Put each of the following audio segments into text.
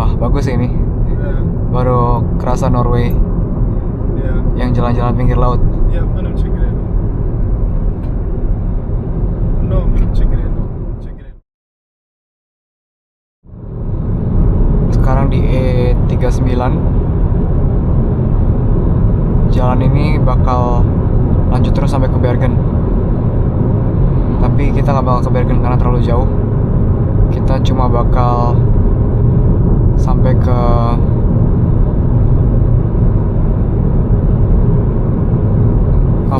Wah, bagus ini. Ya, Baru kerasa Norway ya, yang jalan-jalan pinggir laut. ya, benar Cegredo. No, benar Cegredo. Cegredo. Sekarang di E39. Jalan ini bakal lanjut terus sampai ke Bergen. Tapi kita nggak bakal ke Bergen karena terlalu jauh. Kita cuma bakal sampai ke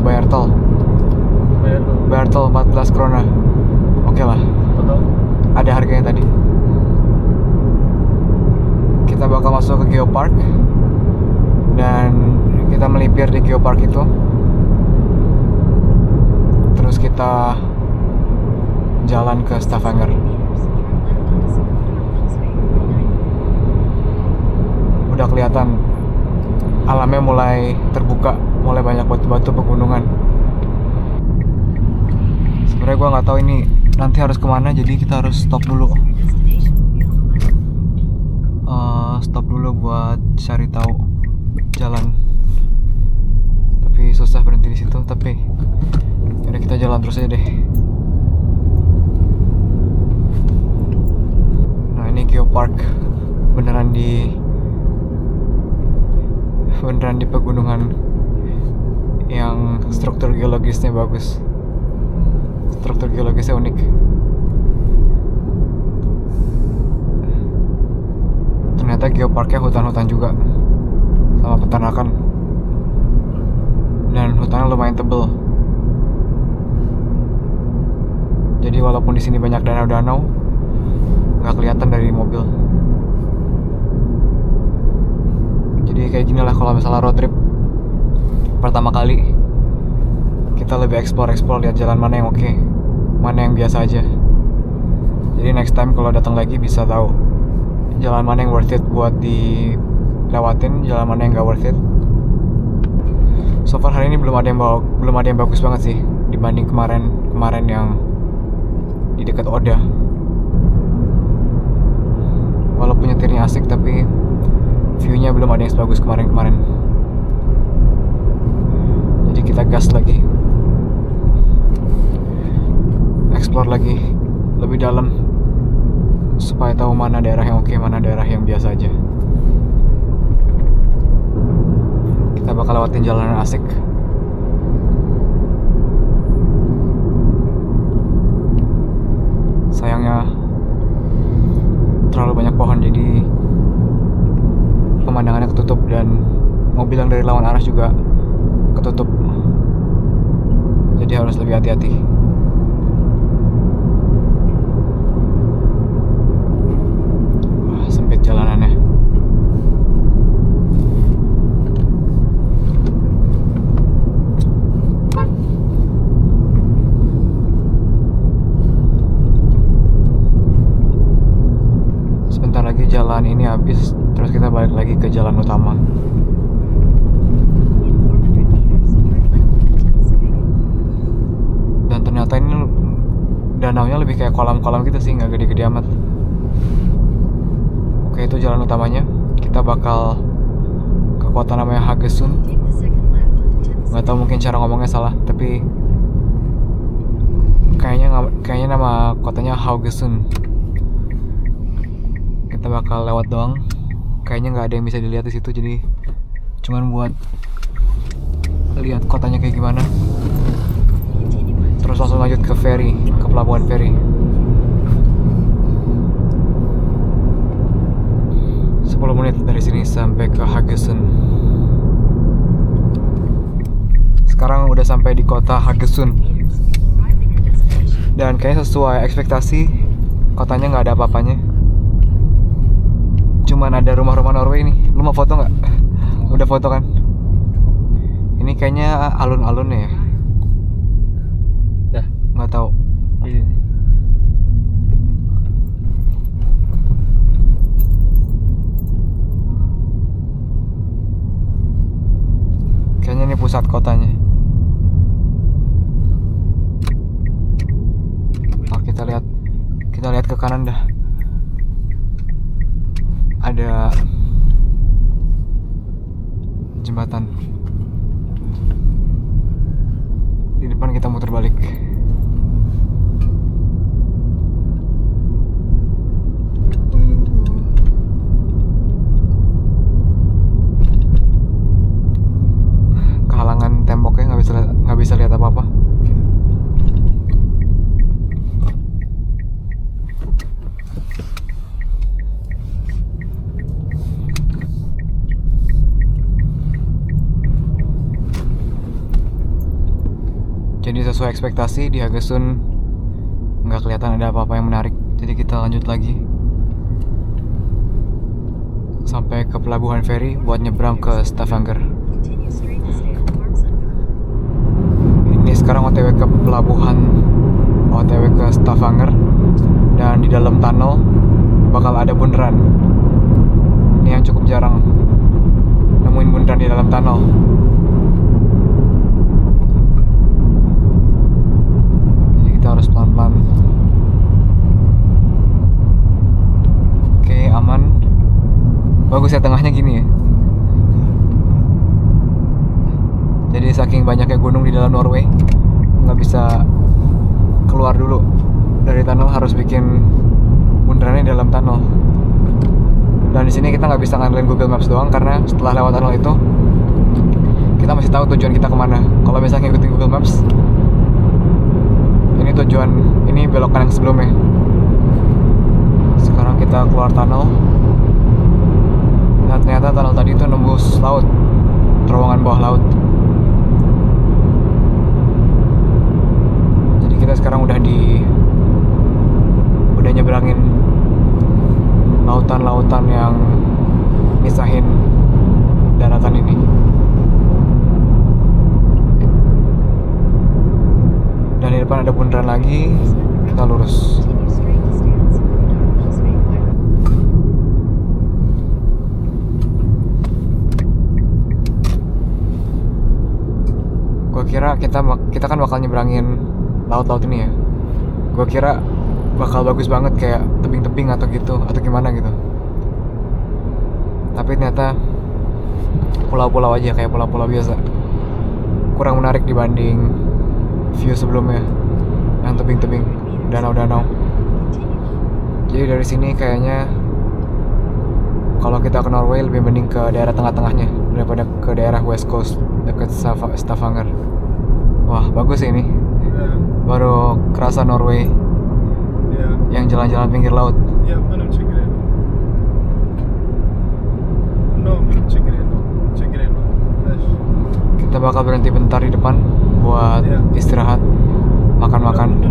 Bayertel. Bayertel 14 krona. Oke lah, Betul. ada harganya tadi. Kita bakal masuk ke Geopark dan kita melipir di Geopark itu. Terus kita jalan ke Stavanger. Udah kelihatan alamnya mulai terbuka, mulai banyak batu-batu pegunungan. Sebenarnya gue nggak tahu ini nanti harus kemana, jadi kita harus stop dulu. Stop dulu buat cari tahu jalan. Tapi susah berhenti di situ. Tapi udah, kita jalan terus aja deh. Nah, ini Geopark beneran di pegunungan yang struktur geologisnya bagus. Struktur geologisnya unik. Ternyata geoparknya hutan-hutan juga sama peternakan, dan hutannya lumayan tebel. Jadi walaupun di sini banyak danau-danau, nggak kelihatan dari mobil. Jadi kayak gini lah kalau misalnya road trip pertama kali, kita lebih explore, lihat jalan mana yang oke, mana yang biasa aja. Jadi next time kalau datang lagi bisa tahu jalan mana yang worth it buat dilewatin, jalan mana yang gak worth it. So far hari ini belum ada yang bagus banget sih dibanding kemarin yang di dekat Oda. Walaupun nyetirnya asik, tapi view-nya belum ada yang sebagus kemarin. Jadi kita gas lagi, explore lagi lebih dalam supaya tahu mana daerah yang oke, mana daerah yang biasa aja. Kita bakal lewatin jalanan asik. Sayangnya terlalu banyak pohon, jadi pemandangannya ketutup, dan mobil yang dari lawan arah juga ketutup. Jadi harus lebih hati-hati. Wah, sempit jalanannya. Sebentar lagi jalan ini habis, terus kita balik lagi ke jalan utama. Dan ternyata ini danaunya lebih kayak kolam-kolam gitu sih, nggak gede-gede amat. Oke, itu jalan utamanya. Kita bakal ke kota namanya Haugesund. Nggak tahu, mungkin cara ngomongnya salah, tapi kayaknya nama kotanya Haugesund. Kita bakal lewat doang. Kayaknya nggak ada yang bisa dilihat di situ, jadi cuman buat lihat kotanya kayak gimana. Terus langsung lanjut ke ferry, ke pelabuhan ferry. 10 menit dari sini sampai ke Haugesund. Sekarang udah sampai di kota Haugesund. Dan kayaknya sesuai ekspektasi, kotanya nggak ada apa-apanya. Cuman ada rumah-rumah Norway nih. Lu mau foto nggak? Udah foto kan? Ini kayaknya alun-alunnya ya. Dah. Nggak tahu. Ini. Kayaknya ini pusat kotanya. Oh, kita lihat ke kanan dah. Ada ada jembatan. Di depan kita muter balik. Kehalangan temboknya, nggak bisa lihat apa-apa. Jadi sesuai ekspektasi di Hagesun nggak kelihatan ada apa-apa yang menarik. Jadi kita lanjut lagi sampai ke pelabuhan feri buat nyebrang ke Stavanger. Ini sekarang OTW ke pelabuhan, OTW ke Stavanger, dan di dalam tunnel bakal ada bundaran. Ini yang cukup jarang nemuin bundaran di dalam tunnel. Kita harus pelan-pelan. Oke, aman. Bagus ya tengahnya gini ya. Jadi saking banyaknya gunung di dalam Norway, nggak bisa keluar dulu dari tunnel, harus bikin bundarannya di dalam tunnel. Dan di sini kita nggak bisa ngandelin Google Maps doang, karena setelah lewat tunnel itu kita masih tahu tujuan kita kemana. Kalau misalnya ngikutin Google Maps, ini tujuan, ini belokan yang sebelumnya. Sekarang kita keluar tunnel. Nah, ternyata tunnel tadi itu nembus laut, terowongan bawah laut. Jadi kita sekarang udah nyebrangin lautan-lautan yang misahin daratan ini. Dan di depan ada bundaran lagi, kita lurus. Gua kira kita kan bakal nyebrangin laut-laut ini ya. Gua kira bakal bagus banget kayak tebing-tebing atau gitu, atau gimana gitu. Tapi ternyata pulau-pulau aja, kayak pulau-pulau biasa. Kurang menarik dibanding view sebelumnya yang tebing-tebing, danau-danau. Jadi dari sini kayaknya kalau kita ke Norway lebih mending ke daerah tengah-tengahnya daripada ke daerah West Coast dekat Stavanger. Wah, bagus ini. Baru kerasa Norway yang jalan-jalan pinggir laut. Kita bakal berhenti bentar di depan buat istirahat, makan-makan.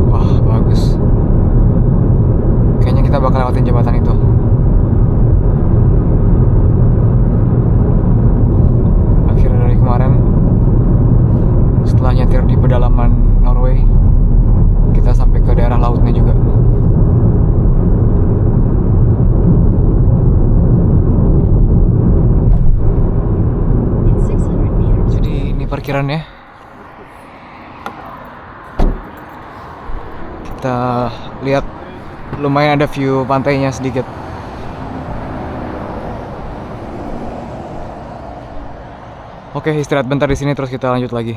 Wah, bagus. Kayaknya kita bakal lewatin jembatan itu. Akhirnya dari kemarin, setelah nyetir di pedalaman Norway, kita sampai ke daerah lautnya juga. Parkirannya kita lihat, lumayan ada view pantainya sedikit. Oke, istirahat bentar di sini terus kita lanjut lagi.